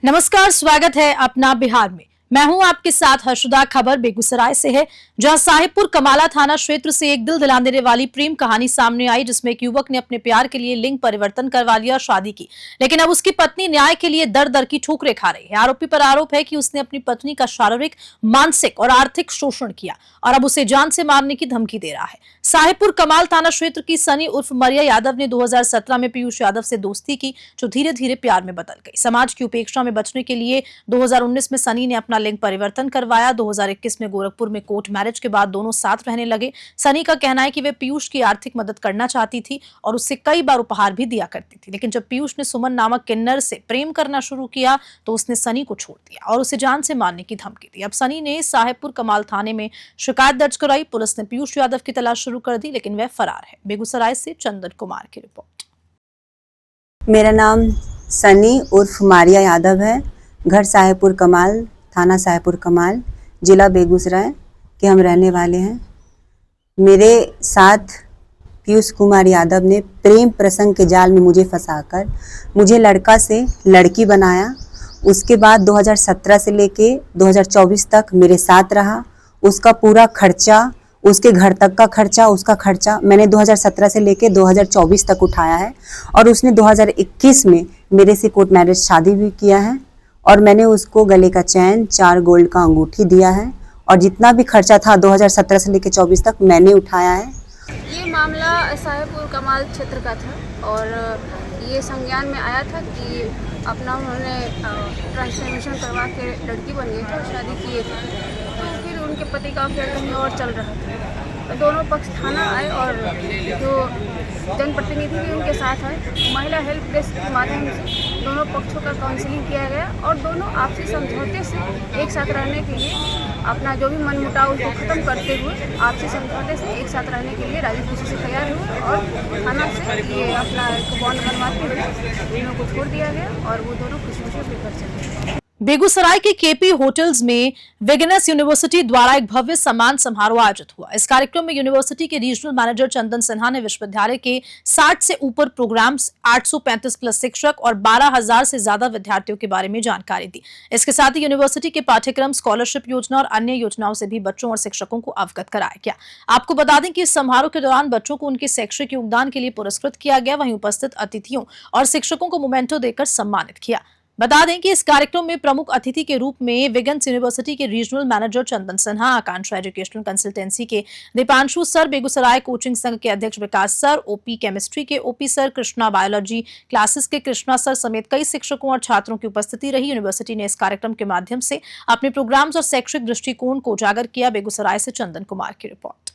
नमस्कार, स्वागत है अपना बिहार में। मैं हूं आपके साथ हर्षदा। खबर बेगूसराय से है, जहां साहिबपुर कमाला थाना क्षेत्र से एक दिल दिला देने वाली प्रेम कहानी सामने आई, जिसमें एक युवक ने अपने प्यार के लिए लिंग परिवर्तन करवा लिया और शादी की। लेकिन अब उसकी पत्नी न्याय के लिए दर दर की ठोकरें खा रही है। आरोपी पर आरोप है कि उसने अपनी पत्नी का शारीरिक, मानसिक और आर्थिक शोषण किया और अब उसे जान से मारने की धमकी दे रहा है। साहिबपुर कमाल थाना क्षेत्र की सनी उर्फ मरिया यादव ने 2017 में पीयूष यादव से दोस्ती की, जो धीरे धीरे प्यार में बदल गई। समाज की उपेक्षा में बचने के लिए 2019 में सनी ने अपना लिंग परिवर्तन करवाया। 2021 में गोरखपुर में कोर्ट मैरिज के बाद दोनों साथ रहने लगे। सनी का कहना है कि वे पीयूष की आर्थिक मदद करना चाहती थी और उससे कई बार उपहार भी दिया करती थी। लेकिन जब पीयूष ने सुमन नामक किन्नर से प्रेम करना शुरू किया तो उसने सनी को छोड़ दिया और उसे जान से मारने की धमकी दी। अब सनी ने साहिबपुर कमाल थाने में शिकायत दर्ज कराई। पुलिस ने पीयूष यादव की तलाश शुरू कर दी, लेकिन वह फरार है। बेगूसराय से चंदन कुमार की रिपोर्ट। मेरा नाम सनी उर्फ मारिया यादव है। घर साहिबपुर कमाल, थाना साहिबपुर कमाल, जिला बेगूसराय के हम रहने वाले हैं। मेरे साथ पीयूष कुमार यादव ने प्रेम प्रसंग के जाल में मुझे फंसाकर मुझे लड़का से लड़की बनाया। उसके बाद 2017 से लेके 2024 तक मेरे साथ रहा। उसका पूरा खर्चा, उसके घर तक का खर्चा, उसका खर्चा मैंने 2017 से लेके 2024 तक उठाया है और उसने 2021 में मेरे से कोर्ट मैरिज शादी भी किया है और मैंने उसको गले का चैन, 4 गोल्ड का अंगूठी दिया है और जितना भी खर्चा था 2017 से लेकर 24 तक मैंने उठाया है। ये मामला साहिबपुर कमाल क्षेत्र का था और ये संज्ञान में आया था कि अपना उन्होंने ट्रांसफॉर्मेशन करवा के लड़की बन गई थी और शादी किए थे। तो फिर उनके पति का अफेयर कहीं और चल रहा था। तो दोनों पक्ष थाना आए और जो जनप्रतिनिधि भी उनके साथ आए। महिला हेल्प डेस्क के माध्यम से दोनों पक्षों का काउंसलिंग किया गया और दोनों आपसी समझौते से एक साथ रहने के लिए अपना जो भी मनमुटाव उसको ख़त्म करते हुए आपसी समझौते से एक साथ रहने के लिए राजी खुशी से तैयार हुए और थाना से ये अपना एक बॉन्ड बनवाते हुए दोनों को छोड़ दिया गया और वो दोनों खुशी खुशी अपने घर चले गए। बेगूसराय के केपी होटल्स में विगनस यूनिवर्सिटी द्वारा एक भव्य सम्मान समारोह आयोजित हुआ। इस कार्यक्रम में यूनिवर्सिटी के रीजनल मैनेजर चंदन सिन्हा ने विश्वविद्यालय के 60 से ऊपर प्रोग्राम्स, 835 प्लस शिक्षक और 12,000 से ज्यादा विद्यार्थियों के बारे में जानकारी दी। इसके साथ ही यूनिवर्सिटी के पाठ्यक्रम, स्कॉलरशिप योजना और अन्य योजनाओं से भी बच्चों और शिक्षकों को अवगत कराया गया। आपको बता दें कि इस समारोह के दौरान बच्चों को उनके शैक्षिक योगदान के लिए पुरस्कृत किया गया। वहीं उपस्थित अतिथियों और शिक्षकों को मोमेंटो देकर सम्मानित किया। बता दें कि इस कार्यक्रम में प्रमुख अतिथि के रूप में विगन्स यूनिवर्सिटी के रीजनल मैनेजर चंदन सिन्हा, आकांक्षा एजुकेशनल कंसल्टेंसी के दीपांशु सर, बेगूसराय कोचिंग संघ के अध्यक्ष विकास सर, ओपी केमिस्ट्री के OP sir, Krishna biology classes के कृष्णा सर समेत कई शिक्षकों और छात्रों की उपस्थिति रही। यूनिवर्सिटी ने इस कार्यक्रम के माध्यम से अपने प्रोग्राम्स और शैक्षिक दृष्टिकोण को उजागर किया। बेगूसराय से चंदन कुमार की रिपोर्ट।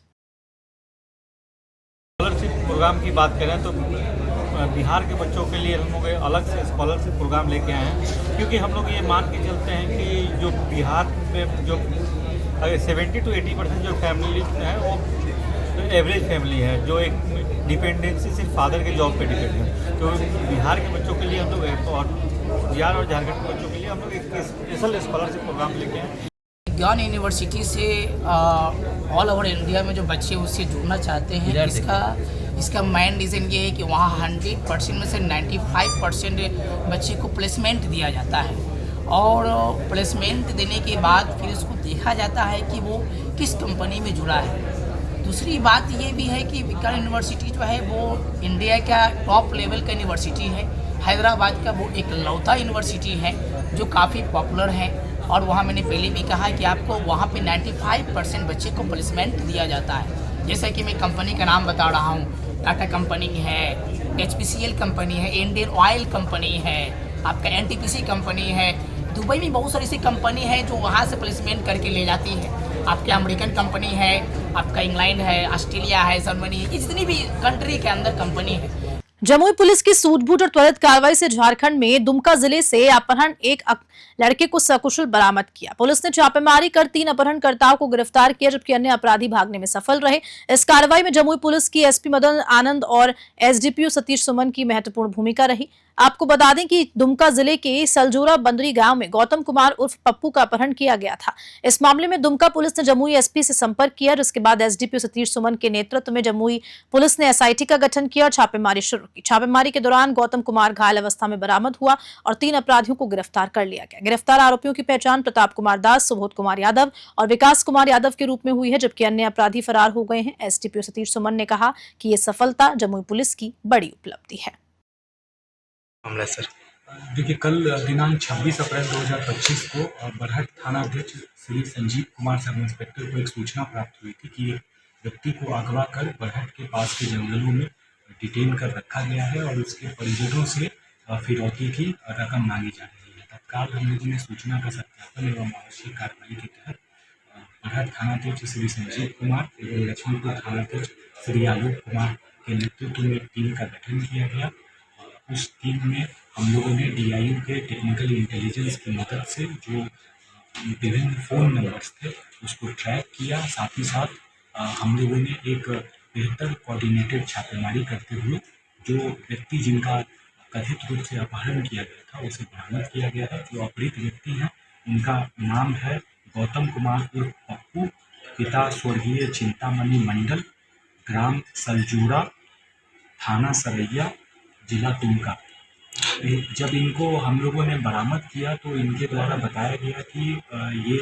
स्कॉलरशिप प्रोग्राम की बात करें तो बिहार के बच्चों के लिए हम लोग अलग से स्कॉलरशिप प्रोग्राम लेके आए हैं, क्योंकि हम लोग ये मान के चलते हैं कि जो बिहार में जो 70 to 80% जो फैमिली है वो एवरेज फैमिली है, जो एक डिपेंडेंसी सिर्फ फादर के जॉब पे डिपेंड है। तो बिहार के बच्चों के लिए हम लोग और बिहार और झारखंड के बच्चों के लिए हम लोग एक स्पेशल स्कॉलरशिप प्रोग्राम लेके आए हैं। ज्ञान यूनिवर्सिटी से ऑल ओवर इंडिया में जो बच्चे उससे जुड़ना चाहते हैं, इसका मेन रीज़न ये है कि वहाँ 100% में से 95% बच्चे को प्लेसमेंट दिया जाता है और प्लेसमेंट देने के बाद फिर उसको देखा जाता है कि वो किस कंपनी में जुड़ा है। दूसरी बात ये भी है कि विज्ञान यूनिवर्सिटी जो है वो इंडिया का टॉप लेवल का यूनिवर्सिटी है। हैदराबाद का वो एक लौता यूनिवर्सिटी है जो काफ़ी पॉपुलर है और वहाँ मैंने पहले भी कहा कि आपको वहाँ पे 95% बच्चे को प्लेसमेंट दिया जाता है। जैसा कि मैं कंपनी का नाम बता रहा हूँ, टाटा कंपनी है, HPCL कंपनी है, इंडियन ऑयल कंपनी है, आपका NTPC कंपनी है। दुबई में बहुत सारी ऐसी कंपनी है जो वहाँ से प्लेसमेंट करके ले जाती है। आपके अमेरिकन कंपनी है, आपका इंग्लैंड है, ऑस्ट्रेलिया है, जर्मनी है, जितनी भी कंट्री के अंदर कंपनी है। जमुई पुलिस की सूझबूझ और त्वरित कार्रवाई से झारखंड में दुमका जिले से अपहरण एक लड़के को सकुशल बरामद किया। पुलिस ने छापेमारी कर 3 अपहरणकर्ताओं को गिरफ्तार किया, जबकि अन्य अपराधी भागने में सफल रहे। इस कार्रवाई में जमुई पुलिस की SP मदन आनंद और SDPO सतीश सुमन की महत्वपूर्ण भूमिका रही। आपको बता दें कि दुमका जिले के सलजोरा बंदरी गांव में गौतम कुमार उर्फ पप्पू का अपहरण किया गया था। इस मामले में दुमका पुलिस ने जमुई एसपी से संपर्क किया, जिसके बाद एसडीपीओ सतीश सुमन के नेतृत्व में जमुई पुलिस ने एसआईटी का गठन किया और छापेमारी शुरू की। छापेमारी के दौरान गौतम कुमार घायल अवस्था में बरामद हुआ और 3 अपराधियों को गिरफ्तार कर लिया गया। गिरफ्तार आरोपियों की पहचान प्रताप कुमार दास, सुबोध कुमार यादव और विकास कुमार यादव के रूप में हुई है, जबकि अन्य अपराधी फरार हो गए हैं। एसडीपीओ सतीश सुमन ने कहा कि ये सफलता जमुई पुलिस की बड़ी उपलब्धि है। मामला सर। देखिए, कल दिनांक 26 अप्रैल 2025 को बरहट थाना अध्यक्ष श्री संजीव कुमार सब इंस्पेक्टर को एक सूचना प्राप्त हुई थी कि एक व्यक्ति को अगवा कर बरहट के पास के जंगलों में डिटेन कर रखा गया है और उसके परिजनों से फिरौती की रकम मांगी जा रही है। तत्काल हम लोगों ने सूचना का सत्यापन एवं आवश्यक कार्रवाई के तहत बरहट थाना अध्यक्ष श्री संजीव कुमार एवं लक्ष्मीपुर थाना अध्यक्ष श्री आलोक कुमार के नेतृत्व में एक टीम का गठन किया गया। उस टीम में हम लोगों ने डीआईयू के टेक्निकल इंटेलिजेंस की मदद से जो विभिन्न फ़ोन नंबर्स थे उसको ट्रैक किया। साथ ही साथ हम लोगों ने एक बेहतर कोऑर्डिनेटेड छापेमारी करते हुए जो व्यक्ति जिनका कथित रूप से अपहरण किया गया था उसे बरामद किया गया है। जो अपहृत व्यक्ति हैं उनका नाम है गौतम कुमार उर्फ पप्पू, पिता स्वर्गीय चिंतामणि मंडल, ग्राम सलजूरा, थाना सरैया, जिला दुमका। जब इनको हम लोगों ने बरामद किया तो इनके द्वारा बताया गया कि ये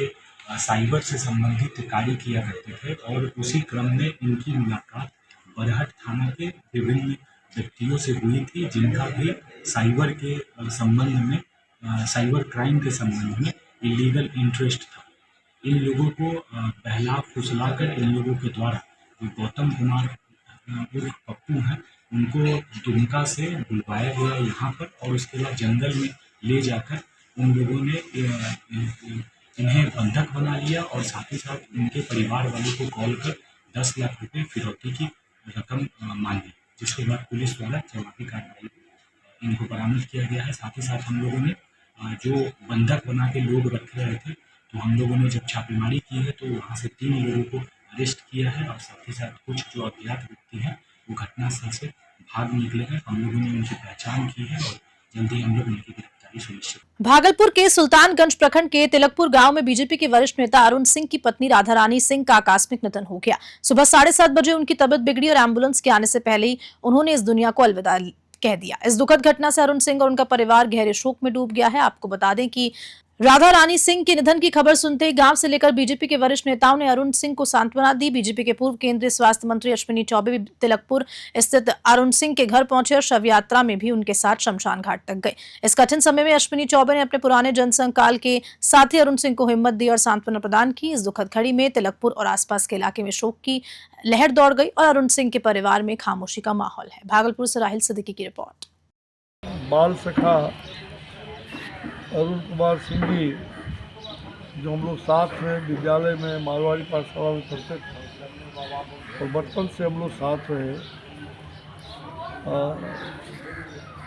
साइबर से संबंधित कार्य किया करते थे और उसी क्रम में इनकी मुलाकात बरहट थाना के विभिन्न व्यक्तियों से हुई थी, जिनका भी साइबर के संबंध में साइबर क्राइम के संबंध में इलीगल इंटरेस्ट था। इन लोगों को बहला फुसला कर इन लोगों के द्वारा जो गौतम कुमार उर्फ पप्पू हैं उनको दुमका से बुलवाया गया यहाँ पर और उसके बाद जंगल में ले जाकर उन लोगों ने इन्हें बंधक बना लिया और साथ ही साथ उनके परिवार वालों को कॉल कर 10 लाख रुपए फिरौती की रकम मांगी, जिसके बाद पुलिस द्वारा जवाबी कार्रवाई इनको बरामद किया गया है। साथ ही साथ हम लोगों ने जो बंधक बना के लोग रखे रहे थे तो हम लोगों ने जब छापेमारी की है तो वहाँ से 3 लोगों को अरेस्ट किया है और साथ ही साथ कुछ जो अज्ञात व्यक्ति हैं वो घटनास्थल से भाग निकले हैं। हम लोगों ने उनकी पहचान की है और जल्दी हम लोग उनकी गिरफ्तारी सुनिश्चित। भागलपुर के सुल्तानगंज प्रखंड के तिलकपुर गांव में बीजेपी के वरिष्ठ नेता अरुण सिंह की पत्नी राधा रानी सिंह का आकस्मिक निधन हो गया। सुबह 7:30 बजे उनकी तबीयत बिगड़ी और एम्बुलेंस के आने से पहले ही उन्होंने इस दुनिया को अलविदा कह दिया। इस दुखद घटना से अरुण सिंह और उनका परिवार गहरे शोक में डूब गया है। आपको बता दें कि राधा रानी सिंह के निधन की खबर सुनते ही गांव से लेकर बीजेपी के वरिष्ठ नेताओं ने अरुण सिंह को सांत्वना दी। बीजेपी के पूर्व केंद्रीय स्वास्थ्य मंत्री अश्विनी चौबे भी तिलकपुर स्थित अरुण सिंह के घर पहुंचे और शव यात्रा में भी उनके साथ शमशान घाट तक गए। इस कठिन समय में अश्विनी चौबे ने अपने पुराने जनसंघ काल के साथी अरुण सिंह को हिम्मत दी और सांत्वना प्रदान की। इस दुखद घड़ी में तिलकपुर और आसपास के इलाके में शोक की लहर दौड़ गई और अरुण सिंह के परिवार में खामोशी का माहौल है। भागलपुर से राहिल सिद्दीकी की रिपोर्ट। बाल सखा अरुण कुमार सिंह जी जो हम लोग साथ में विद्यालय में मारवाड़ी पाठशाला में पढ़ते थे और बचपन से हम लोग साथ रहे।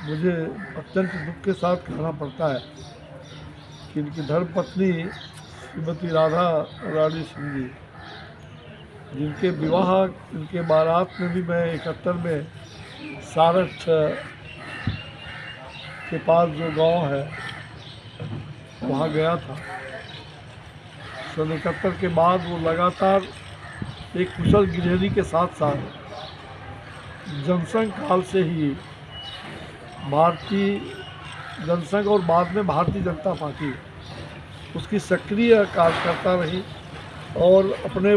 मुझे अत्यंत दुख के साथ कहना पड़ता है कि इनकी धर्मपत्नी श्रीमती राधा रानी सिंह जी, जिनके विवाह इनके बारात में भी मैं 71 में सारठ के पास जो गांव है वहाँ गया था। सन 71 के बाद वो लगातार एक कुशल गृहिणी के साथ साथ जनसंघ काल से ही भारतीय जनसंघ और बाद में भारतीय जनता पार्टी उसकी सक्रिय कार्यकर्ता रही और अपने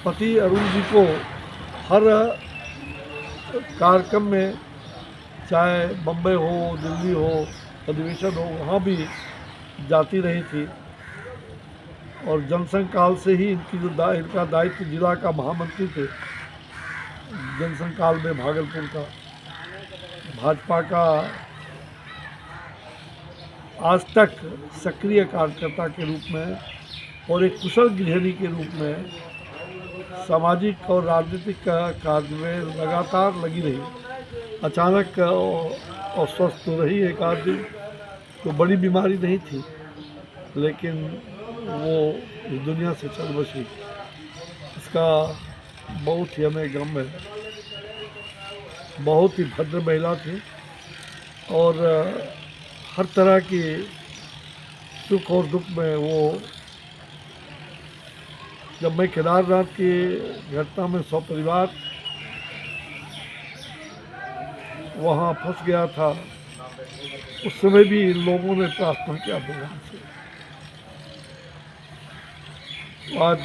पति अरुण जी को हर कार्यक्रम में, चाहे बम्बई हो, दिल्ली हो, अधिवेशन हो, वहाँ भी जाती रही थी। और जनसंघ काल से ही इनकी जो इनका दायित्व जिला का महामंत्री थे जनसंघ काल में भागलपुर का, भाजपा का आज तक सक्रिय कार्यकर्ता के रूप में और एक कुशल गृहिणी के रूप में सामाजिक और राजनीतिक कार्य में लगातार लगी रही। अचानक अस्वस्थ हो रही एक आध दिन, तो बड़ी बीमारी नहीं थी लेकिन वो इस दुनिया से चल बसी। इसका बहुत ही हमें गम है। बहुत ही भद्र महिला थी और हर तरह की सुख और दुख में वो, जब मैं केदारनाथ की घटना में सपरिवार वहाँ फंस गया था, उस समय भी इन लोगों ने प्रार्थना किया भगवान से। आज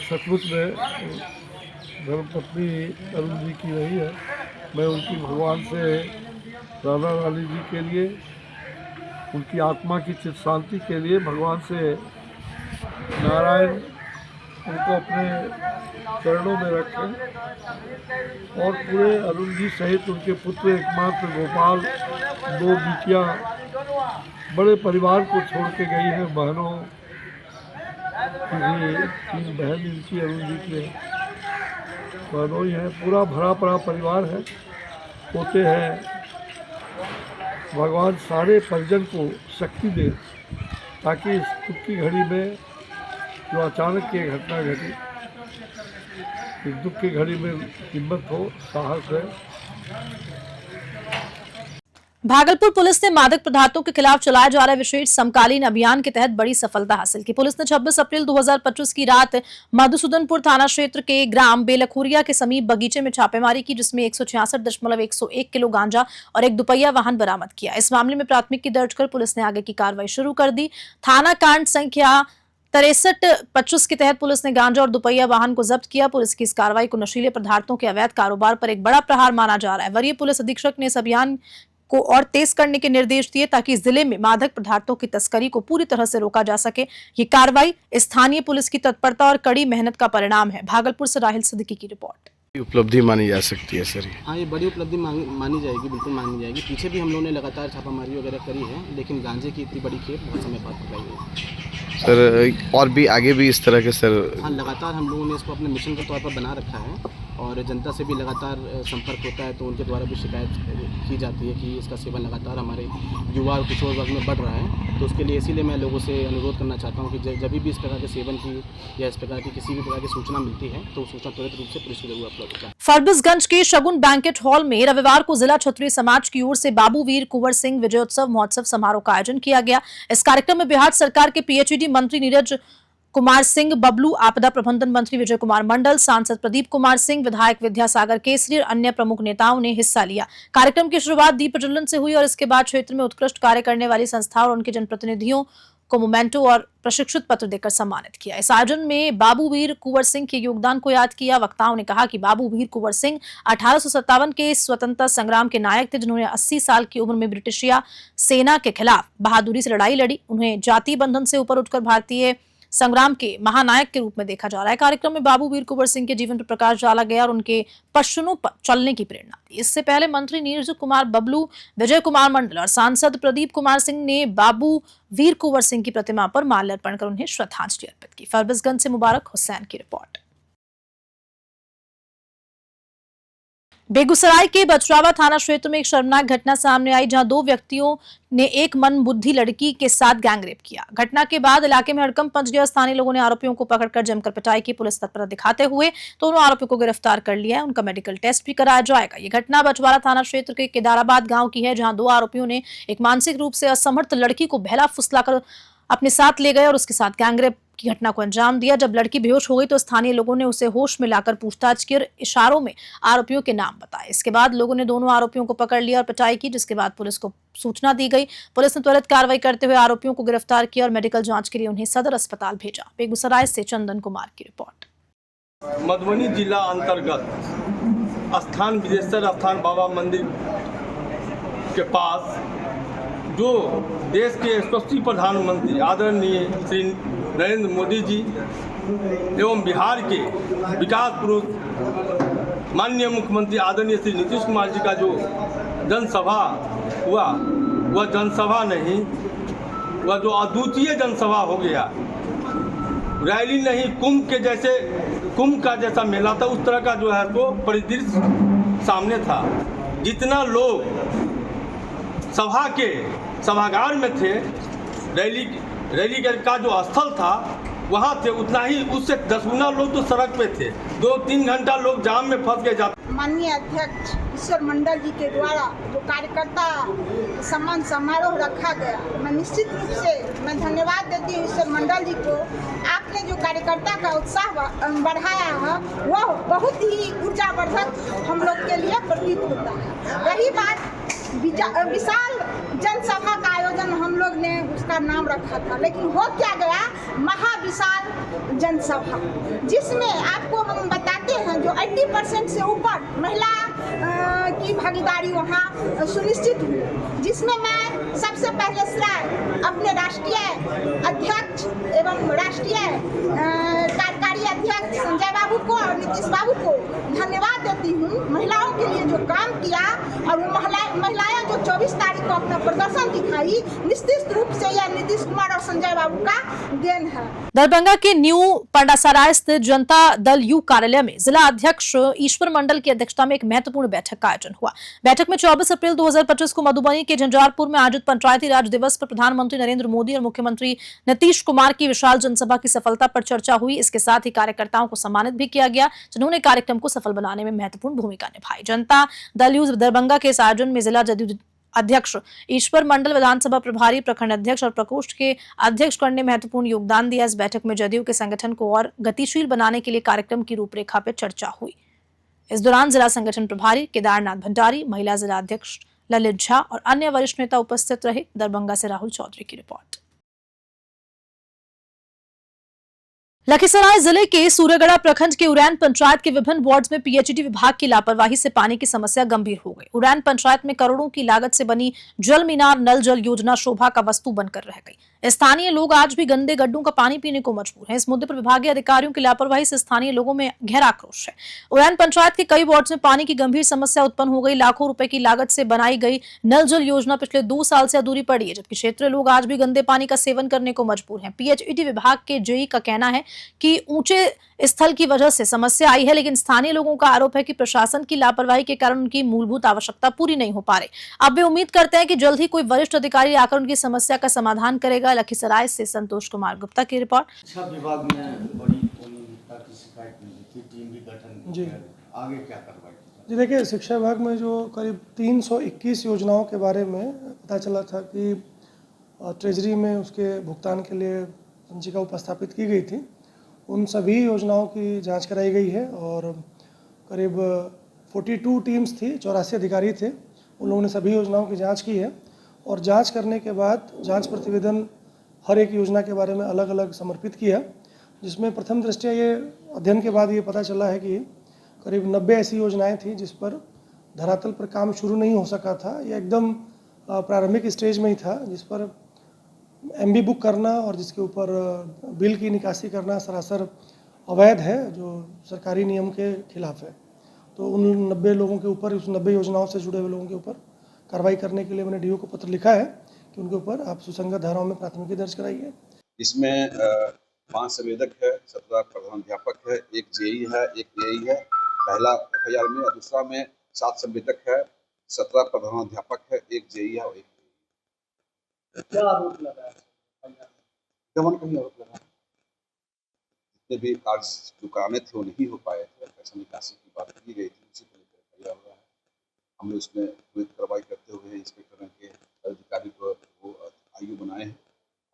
सचमुच में धर्मपत्नी अरुण जी की रही है। मैं उनकी भगवान से, राधा रानी जी के लिए, उनकी आत्मा की चित शांति के लिए भगवान से नारायण उनको अपने चरणों में रखें, और पूरे अरुण जी सहित उनके पुत्र एकमात्र गोपाल, 2 बिटियाँ, बड़े परिवार को छोड़ के गई हैं। बहनों की भी 3 बहन इनकी अरुण जी के बहनों ही हैं। पूरा भरा पड़ा परिवार है, पोते हैं। भगवान सारे परिजन को शक्ति दे ताकि इस दुख की घड़ी में जो अचानक ये घटना घटी, इस दुख की घड़ी में हिम्मत हो, साहस है। भागलपुर पुलिस ने मादक पदार्थों के खिलाफ चलाए जा रहे विशेष समकालीन अभियान के तहत बड़ी सफलता हासिल की। पुलिस ने 26 अप्रैल 2025 की रात मधुसूदनपुर थाना क्षेत्र के ग्राम बेलखुरिया के समीप बगीचे में छापेमारी की, जिसमें 166.101 किलो गांजा और एक दुपहिया वाहन बरामद किया। इस मामले में प्राथमिकी दर्ज कर पुलिस ने आगे की कार्रवाई शुरू कर दी। थाना कांड संख्या 6325 के तहत पुलिस ने गांजा और दुपहिया वाहन को जब्त किया। पुलिस की इस कार्रवाई को नशीले पदार्थों के अवैध कारोबार पर एक बड़ा प्रहार माना जा रहा है। वरीय पुलिस अधीक्षक ने इस अभियान को और तेज करने के निर्देश दिए ताकि जिले में मादक पदार्थों की तस्करी को पूरी तरह से रोका जा सके। ये कार्रवाई स्थानीय पुलिस की तत्परता और कड़ी मेहनत का परिणाम है। भागलपुर से राहिल सिद्दीकी की रिपोर्ट। उपलब्धि मानी जा सकती है सर? हाँ, ये बड़ी उपलब्धि मानी जाएगी, बिल्कुल मानी जाएगी। पीछे भी हम लोगों ने लगातार छापामारी वगैरह करी है, लेकिन गांजे की इतनी बड़ी खेप बहुत समय बाद पकड़ाई है सर। और भी आगे भी इस तरह के सर? हाँ, लगातार हम लोगों ने इसको अपने मिशन के तौर पर बना रखा है, और जनता से भी लगातार संपर्क होता है, तो उनके द्वारा भी शिकायत की जाती है कि इसका सेवन लगातार हमारे युवा और किशोर वर्ग में बढ़ रहा है। तो उसके लिए इसीलिए मैं लोगों से अनुरोध करना चाहता हूँ कि जब भी इस प्रकार के सेवन की या इस प्रकार की किसी भी प्रकार की सूचना मिलती है तो सूचना त्वरित रूप से पुलिस को जरूर अपलोड करें। फरबिसगंज के शगुन बैंकेट हॉल में रविवार को जिला क्षत्रिय समाज की ओर से बाबू वीर कुंवर सिंह विजयोत्सव महोत्सव समारोह का आयोजन किया गया। इस कार्यक्रम में बिहार सरकार के पीएचईडी मंत्री नीरज कुमार सिंह, बबलू, आपदा प्रबंधन मंत्री विजय कुमार मंडल, सांसद प्रदीप कुमार सिंह, विधायक विद्यासागर केसरी और अन्य प्रमुख नेताओं ने हिस्सा लिया। कार्यक्रम की शुरुआत दीप प्रज्वलन से हुई और इसके बाद क्षेत्र में उत्कृष्ट कार्य करने वाली संस्थाओं और उनके जनप्रतिनिधियों को मोमेंटो और प्रशिक्षित पत्र देकर सम्मानित किया। इस आयोजन में बाबू वीर कुंवर सिंह के योगदान को याद किया। वक्ताओं ने कहा कि बाबू वीर कुंवर सिंह 1857 के स्वतंत्रता संग्राम के नायक थे, जिन्होंने 80 साल की उम्र में ब्रिटिशिया सेना के खिलाफ बहादुरी से लड़ाई लड़ी। उन्हें जाति बंधन से ऊपर उठकर भारतीय संग्राम के महानायक के रूप में देखा जा रहा है। कार्यक्रम में बाबू वीर कुंवर सिंह के जीवन पर प्रकाश डाला गया और उनके पश्चिमों पर चलने की प्रेरणा दी। इससे पहले मंत्री नीरज कुमार, बबलू, विजय कुमार मंडल और सांसद प्रदीप कुमार सिंह ने बाबू वीर कुंवर सिंह की प्रतिमा पर माल्यार्पण कर उन्हें श्रद्धांजलि अर्पित की। फरबिसगंज से मुबारक हुसैन की रिपोर्ट। बेगूसराय के बचरावा थाना क्षेत्र में एक शर्मनाक घटना सामने आई, जहां 2 व्यक्तियों ने एक मनबुद्धि लड़की के साथ गैंगरेप किया। घटना के बाद इलाके में हड़कंप मच गया। स्थानीय लोगों ने आरोपियों को पकड़कर जमकर पिटाई की। पुलिस तत्परता दिखाते हुए दोनों आरोपियों को गिरफ्तार कर लिया है। उनका मेडिकल टेस्ट भी कराया जाएगा। ये घटना बचवाड़ा थाना क्षेत्र के केदाराबाद गांव की है, जहां 2 आरोपियों ने एक मानसिक रूप से असमर्थ लड़की को बहला फुसलाकर अपने साथ ले गए और उसके साथ गैंगरेप की घटना को अंजाम दिया। जब लड़की बेहोश हो गई तो स्थानीय लोगों ने उसे होश में लाकर पूछताछ की और इशारों में आरोपियों के नाम बताए। इसके बाद लोगों ने दोनों आरोपियों को पकड़ लिया और पिटाई की, जिसके बाद पुलिस को सूचना दी गई। पुलिस ने त्वरित कार्रवाई करते हुए आरोपियों को गिरफ्तार किया और मेडिकल जांच के लिए उन्हें सदर अस्पताल भेजा। बेगूसराय से चंदन कुमार की रिपोर्ट। मधुबनी जिला अंतर्गत स्थान विदेश्वर स्थान बाबा मंदिर के पास जो देश के यशस्वी प्रधानमंत्री आदरणीय श्री नरेंद्र मोदी जी एवं बिहार के विकास पुरुष माननीय मुख्यमंत्री आदरणीय श्री नीतीश कुमार जी का जो जनसभा हुआ, वह जनसभा नहीं, वह जो अद्वितीय जनसभा हो गया। रैली नहीं, कुंभ का जैसा मेला था, उस तरह का जो है तो परिदृश्य सामने था। जितना लोग सभा के सभागार में थे, रैली का जो स्थल था वहाँ थे, उतना ही उससे 10 गुना लोग तो सड़क पे थे। 2-3 घंटा लोग जाम में फंस के जाते। माननीय अध्यक्ष ईश्वर मंडल जी के द्वारा जो कार्यकर्ता सम्मान समारोह रखा गया, मैं निश्चित रूप से मैं धन्यवाद देती हूँ ईश्वर मंडल जी को। आपने जो कार्यकर्ता का उत्साह बढ़ाया है वह बहुत ही ऊर्जावर्धक हम लोग के लिए प्रतीत होता है। रही बात विशाल जनसभा का आयोजन हम लोग ने उसका नाम रखा था, लेकिन हो क्या गया, महाविशाल जनसभा, जिसमें आपको हम बताते हैं जो 80% से ऊपर महिला की भागीदारी वहाँ सुनिश्चित हुई, जिसमें मैं सबसे पहले श्रेय अपने राष्ट्रीय अध्यक्ष एवं राष्ट्रीय कार्यकारी अध्यक्ष संजय बाबू को और नीतीश बाबू को धन्यवाद देती हूँ। महिलाओं के लिए जो काम किया और वो महिलाएं जो 24 तारीख को अपना प्रदर्शन दिखाई, निश्चित रूप से यह नीतीश कुमार और संजय बाबू का देन है। दरभंगा के न्यू पंडासराय स्थित जनता दल यू कार्यालय में जिला अध्यक्ष ईश्वर मंडल की अध्यक्षता में एक महत्वपूर्ण बैठक का आयोजन हुआ। बैठक में 24 अप्रैल 2025 को मधुबनी के झंझारपुर में आयोजित पंचायती राज दिवस पर प्रधानमंत्री नरेंद्र मोदी और मुख्यमंत्री नीतीश कुमार की विशाल जनसभा की सफलता पर चर्चा हुई। इसके साथ ही कार्यकर्ताओं को सम्मानित भी किया गया, जिन्होंने कार्यक्रम को सफल बनाने में महत्वपूर्ण भूमिका निभाई। जनता दल यू दरभंगा के इस आयोजन में जिला जदयू अध्यक्ष ईश्वर मंडल, विधानसभा प्रभारी, प्रखंड अध्यक्ष और प्रकोष्ठ के अध्यक्ष गण ने महत्वपूर्ण योगदान दिया। इस बैठक में जदयू के संगठन को और गतिशील बनाने के लिए कार्यक्रम की रूपरेखा पर चर्चा हुई। इस दौरान जिला संगठन प्रभारी केदारनाथ भंडारी, महिला जिला अध्यक्ष ललित झा और अन्य वरिष्ठ नेता उपस्थित रहे। दरभंगा से राहुल चौधरी की रिपोर्ट। लखीसराय जिले के सूर्यगढ़ा प्रखंड के उरैन पंचायत के विभिन्न वार्ड्स में पीएचईडी विभाग की लापरवाही से पानी की समस्या गंभीर हो गई। उरैन पंचायत में करोड़ों की लागत से बनी जल मीनार नल जल योजना शोभा का वस्तु बनकर रह गई। स्थानीय लोग आज भी गंदे गड्ढों का पानी पीने को मजबूर हैं। इस मुद्दे पर विभागीय अधिकारियों की लापरवाही से स्थानीय लोगों में गहरा आक्रोश है। उरैन पंचायत के कई वार्ड्स में पानी की गंभीर समस्या उत्पन्न हो गई। लाखों रुपए की लागत से बनाई गई नल जल योजना पिछले 2 साल से अधूरी पड़ी है, जबकि क्षेत्रीय लोग आज भी गंदे पानी का सेवन करने को मजबूर हैं। पीएचईडी विभाग के जेई का कहना है कि ऊंचे स्थल की वजह से समस्या आई है, लेकिन स्थानीय लोगों का आरोप है कि प्रशासन की लापरवाही के कारण उनकी मूलभूत आवश्यकता पूरी नहीं हो पा रही। अब वे उम्मीद करते हैं कि जल्द ही कोई वरिष्ठ अधिकारी आकर उनकी समस्या का समाधान करेगा। लखीसराय से संतोष कुमार गुप्ता की रिपोर्ट। शिक्षा विभाग में बड़ी अनियमितता की शिकायत मिली थी, टीम भी गठन जी आगे क्या कार्रवाई? जी देखिए, शिक्षा विभाग में जो करीब 321 योजनाओं के बारे में पता चला था कि ट्रेजरी में उसके भुगतान के लिए पंजिका उपस्थापित की गई थी। उन सभी योजनाओं की जांच कराई गई है और करीब 42 टीम्स थी, 84 अधिकारी थे। उन लोगों ने सभी योजनाओं की जांच की है और जांच करने के बाद जांच प्रतिवेदन हर एक योजना के बारे में अलग अलग समर्पित किया, जिसमें प्रथम दृष्टया ये अध्ययन के बाद ये पता चला है कि करीब 90 ऐसी योजनाएं थी जिस पर धरातल पर काम शुरू नहीं हो सका था। ये एकदम प्रारंभिक स्टेज में ही था, जिस पर एमबी बुक करना और जिसके ऊपर बिल की निकासी करना सरासर अवैध है, जो सरकारी नियम के खिलाफ है। तो उन 90 लोगों के ऊपर, उस 90 योजनाओं से जुड़े हुए लोगों के ऊपर कार्रवाई करने के लिए मैंने डीओ को पत्र लिखा है कि उनके ऊपर आप सुसंगत धाराओं में प्राथमिकी दर्ज कराइए। इसमें 5 संवेदक है, 17 प्रधानाध्यापक है, 1 जेई है, 1 एई है, पहला एफआईआर में, और दूसरा में 7 संवेदक है, 17 प्रधानाध्यापक है, 1 जेई है और 1 क्या आरोप लगा है? गमन का ही आरोप लगा। जितने भी कार्य जो कराने थे वो नहीं हो पाए थे, पैसा निकासी की बात की गई थी, उसी को लेकर एफआईआर हुआ है। हमने उसमें त्वरित कार्रवाई करते हुए इंस्पेक्टर के अधिकारी को वो आयु बनाए हैं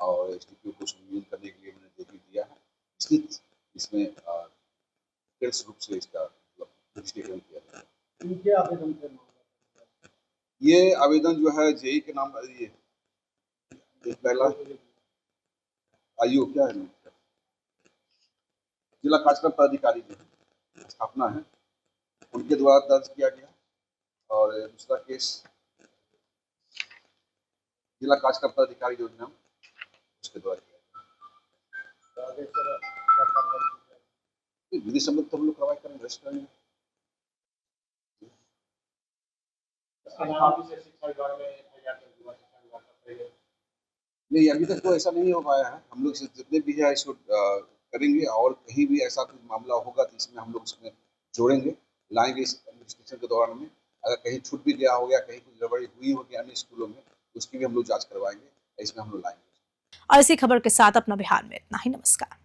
और एसडीपीओ को संयोजन करने के लिए मैंने जेपी दिया है। निश्चित इसमें केस रूप से इसका रजिस्ट्रेशन किया गया है। इनके आवेदन थे? ये आवेदन जो है जेई के नाम, ये पहला आयु क्या है, जिला कार्यक्रम पदाधिकारी की स्थापना है, उनके द्वारा दर्ज किया गया, और दूसरा केस जिला कार्यक्रम पदाधिकारी योजना उसके द्वारा किया गया। विधि सम्मत तो हम लोग कार्रवाई करेंगे, रजिस्ट करेंगे। नहीं, अभी तक तो ऐसा नहीं हो पाया है। हम लोग जितने भी है इसको करेंगे, और कहीं भी ऐसा कुछ मामला होगा तो इसमें हम लोग उसमें जोड़ेंगे, लाएंगे इस इन्वेस्टिगेशन के दौरान में। अगर कहीं छूट भी गया हो गया, कहीं कुछ गड़बड़ी हुई होगी अन्य स्कूलों में, उसकी भी हम लोग जांच करवाएंगे, इसमें हम लोग लाएंगे। और इसी खबर के साथ अपना बिहार में इतना ही। नमस्कार।